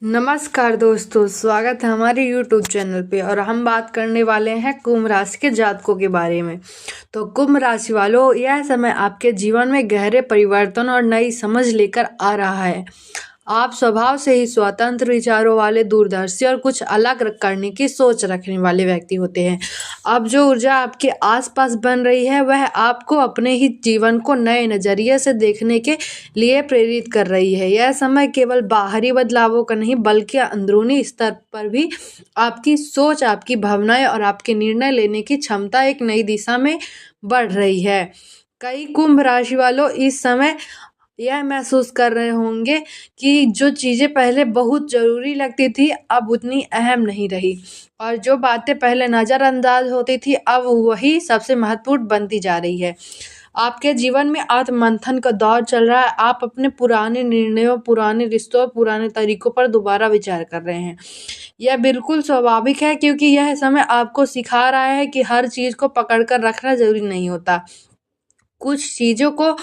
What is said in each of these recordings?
नमस्कार दोस्तों, स्वागत है हमारे YouTube चैनल पे। और हम बात करने वाले हैं कुंभ राशि के जातकों के बारे में। तो कुंभ राशि वालों, यह समय आपके जीवन में गहरे परिवर्तन और नई समझ लेकर आ रहा है। आप स्वभाव से ही स्वतंत्र विचारों वाले, दूरदर्शी और कुछ अलग करने की सोच रखने वाले व्यक्ति होते हैं। अब जो ऊर्जा आपके आसपास बन रही है वह आपको अपने ही जीवन को नए नजरिए से देखने के लिए प्रेरित कर रही है। यह समय केवल बाहरी बदलावों का नहीं बल्कि अंदरूनी स्तर पर भी आपकी सोच, आपकी भावनाएं और आपके निर्णय लेने की क्षमता एक नई दिशा में बढ़ रही है। कई कुंभ राशि वालों इस समय यह महसूस कर रहे होंगे कि जो चीज़ें पहले बहुत ज़रूरी लगती थी अब उतनी अहम नहीं रही, और जो बातें पहले नज़रअंदाज होती थी अब वही सबसे महत्वपूर्ण बनती जा रही है। आपके जीवन में आत्ममंथन का दौर चल रहा है। आप अपने पुराने निर्णयों, पुराने रिश्तों, पुराने तरीकों पर दोबारा विचार कर रहे हैं। यह बिल्कुल स्वाभाविक है, क्योंकि यह समय आपको सिखा रहा है कि हर चीज़ को पकड़ कर रखना ज़रूरी नहीं होता। कुछ चीज़ों को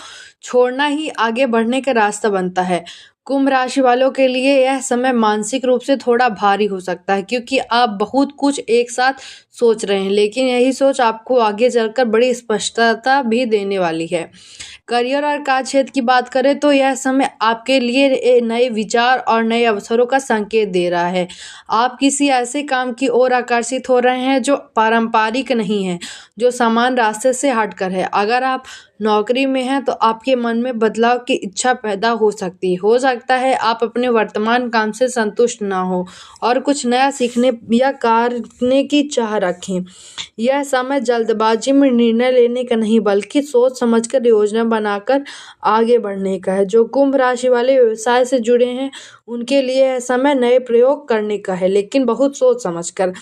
छोड़ना ही आगे बढ़ने का रास्ता बनता है। कुंभ राशि वालों के लिए यह समय मानसिक रूप से थोड़ा भारी हो सकता है, क्योंकि आप बहुत कुछ एक साथ सोच रहे हैं, लेकिन यही सोच आपको आगे चलकर बड़ी स्पष्टता भी देने वाली है। करियर और कार्यक्षेत्र की बात करें तो यह समय आपके लिए नए विचार और नए अवसरों का संकेत दे रहा है। आप किसी ऐसे काम की ओर आकर्षित हो रहे हैं जो पारंपरिक नहीं है, जो समान रास्ते से हटकर है। अगर आप नौकरी में हैं तो आपके मन में बदलाव की इच्छा पैदा हो सकती है। हो सकता है आप अपने वर्तमान काम से संतुष्ट ना हो और कुछ नया सीखने या करने की चाह रखें। यह समय जल्दबाजी में निर्णय लेने का नहीं बल्कि सोच समझकर योजना बनाकर आगे बढ़ने का है। जो कुंभ राशि वाले व्यवसाय से जुड़े हैं उनके लिए यह समय नए प्रयोग करने का है, लेकिन बहुत सोच समझकर।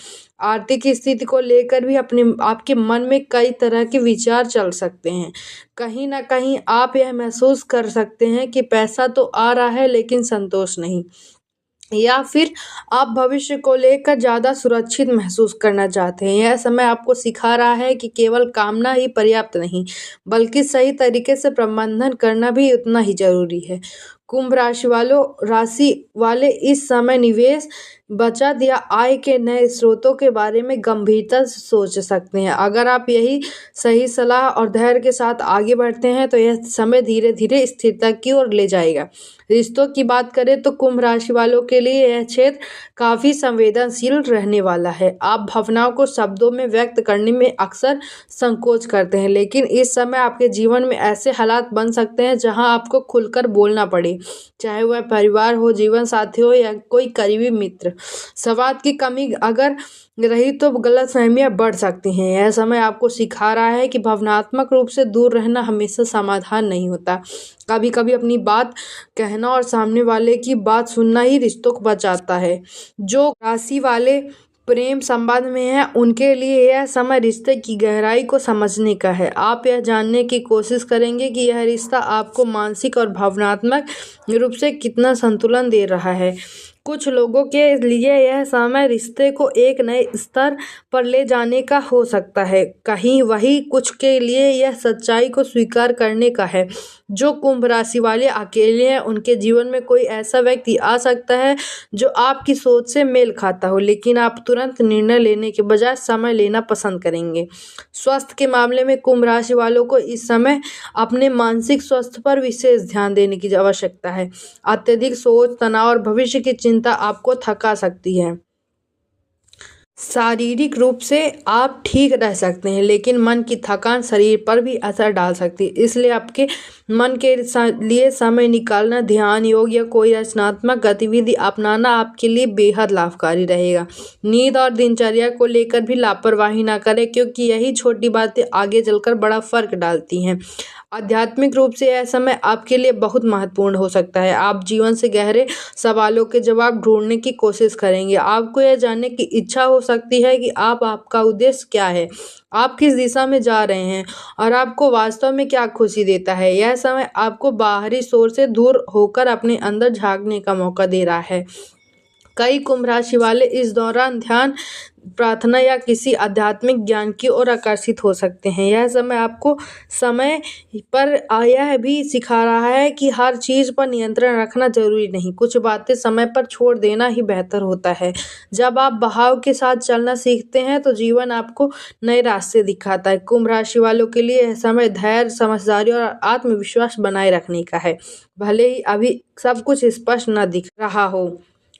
आर्थिक स्थिति को लेकर भी अपने आपके मन में कई तरह के विचार चल सकते हैं। कहीं ना कहीं आप यह महसूस कर सकते हैं कि पैसा तो आ रहा है लेकिन संतोष नहीं, या फिर आप भविष्य को लेकर ज़्यादा सुरक्षित महसूस करना चाहते हैं। यह समय आपको सिखा रहा है कि केवल कामना ही पर्याप्त नहीं, बल्कि सही तरीके से प्रबंधन करना भी उतना ही जरूरी है। कुंभ राशि वाले इस समय निवेश, बचत या आय के नए स्रोतों के बारे में गंभीरता से सोच सकते हैं। अगर आप यही सही सलाह और धैर्य के साथ आगे बढ़ते हैं तो यह समय धीरे धीरे स्थिरता की ओर ले जाएगा। रिश्तों की बात करें तो कुंभ राशि वालों के लिए यह क्षेत्र काफ़ी संवेदनशील रहने वाला है। आप भावनाओं को शब्दों में व्यक्त करने में अक्सर संकोच करते हैं, लेकिन इस समय आपके जीवन में ऐसे हालात बन सकते हैं जहां आपको खुलकर बोलना पड़े, चाहे वह परिवार हो, जीवन साथी हो या कोई करीबी मित्र। संवाद की कमी अगर रही तो गलतफहमियां बढ़ सकती हैं। यह समय आपको सिखा रहा है कि भावनात्मक रूप से दूर रहना हमेशा समाधान नहीं होता। कभी कभी अपनी बात कहना और सामने वाले की बात सुनना ही रिश्तों को बचाता है। जो राशि वाले प्रेम संबंध में हैं उनके लिए यह समय रिश्ते की गहराई को समझने का है। आप यह जानने की कोशिश करेंगे कि यह रिश्ता आपको मानसिक और भावनात्मक रूप से कितना संतुलन दे रहा है। कुछ लोगों के लिए यह समय रिश्ते को एक नए स्तर पर ले जाने का हो सकता है, कहीं वही कुछ के लिए यह सच्चाई को स्वीकार करने का है। जो कुंभ राशि वाले अकेले हैं उनके जीवन में कोई ऐसा व्यक्ति आ सकता है जो आपकी सोच से मेल खाता हो, लेकिन आप तुरंत निर्णय लेने के बजाय समय लेना पसंद करेंगे। स्वास्थ्य के मामले में कुंभ राशि वालों को इस समय अपने मानसिक स्वास्थ्य पर विशेष ध्यान देने की आवश्यकता है। अत्यधिक सोच, तनाव और भविष्य की चिंता आपको थका सकती है। शारीरिक रूप से आप ठीक रह सकते हैं, लेकिन मन की थकान शरीर पर भी असर डाल सकती है। इसलिए आपके मन के लिए समय निकालना, ध्यान, योग या कोई रचनात्मक गतिविधि अपनाना आपके लिए बेहद लाभकारी रहेगा। नींद और दिनचर्या को लेकर भी लापरवाही ना करें, क्योंकि यही छोटी बातें आगे चलकर बड़ा फर्क डालती हैं। आध्यात्मिक रूप से यह समय आपके लिए बहुत महत्वपूर्ण हो सकता है। आप जीवन से गहरे सवालों के जवाब ढूंढने की कोशिश करेंगे। आपको यह जानने की इच्छा हो सकती है कि आपका उद्देश्य क्या है, आप किस दिशा में जा रहे हैं और आपको वास्तव में क्या खुशी देता है। यह समय आपको बाहरी शोर से दूर होकर अपने अंदर झांकने का मौका दे रहा है। कई कुंभ राशि वाले इस दौरान ध्यान, प्रार्थना या किसी आध्यात्मिक ज्ञान की ओर आकर्षित हो सकते हैं। यह समय आपको समय पर यह भी सिखा रहा है कि हर चीज़ पर नियंत्रण रखना जरूरी नहीं, कुछ बातें समय पर छोड़ देना ही बेहतर होता है। जब आप बहाव के साथ चलना सीखते हैं तो जीवन आपको नए रास्ते दिखाता है। कुंभ राशि वालों के लिए यह समय धैर्य, समझदारी और आत्मविश्वास बनाए रखने का है। भले ही अभी सब कुछ स्पष्ट न दिख रहा हो,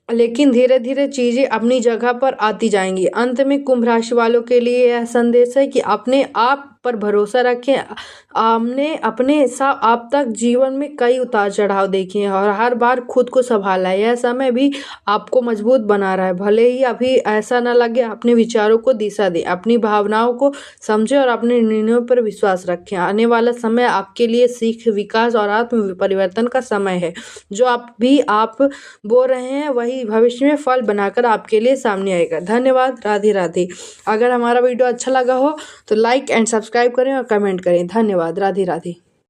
लेकिन धीरे धीरे चीजें अपनी जगह पर आती जाएंगी। अंत में कुंभ राशि वालों के लिए यह संदेश है कि अपने आप पर भरोसा रखें। आपने अपने साथ आप तक जीवन में कई उतार चढ़ाव देखे हैं और हर बार खुद को संभाला है। यह समय भी आपको मजबूत बना रहा है। भले ही अभी ऐसा न लगे, अपने विचारों को दिशा दें, अपनी भावनाओं को समझें और अपने निर्णयों पर विश्वास रखें। आने वाला समय आपके लिए सीख, विकास और आत्म परिवर्तन का समय है। जो आप बोल रहे हैं वही भविष्य में फल बनाकर आपके लिए सामने आएगा। धन्यवाद। राधे राधे। अगर हमारा वीडियो अच्छा लगा हो तो लाइक एंड सब्सक्राइब करें और कमेंट करें। धन्यवाद। राधे राधे।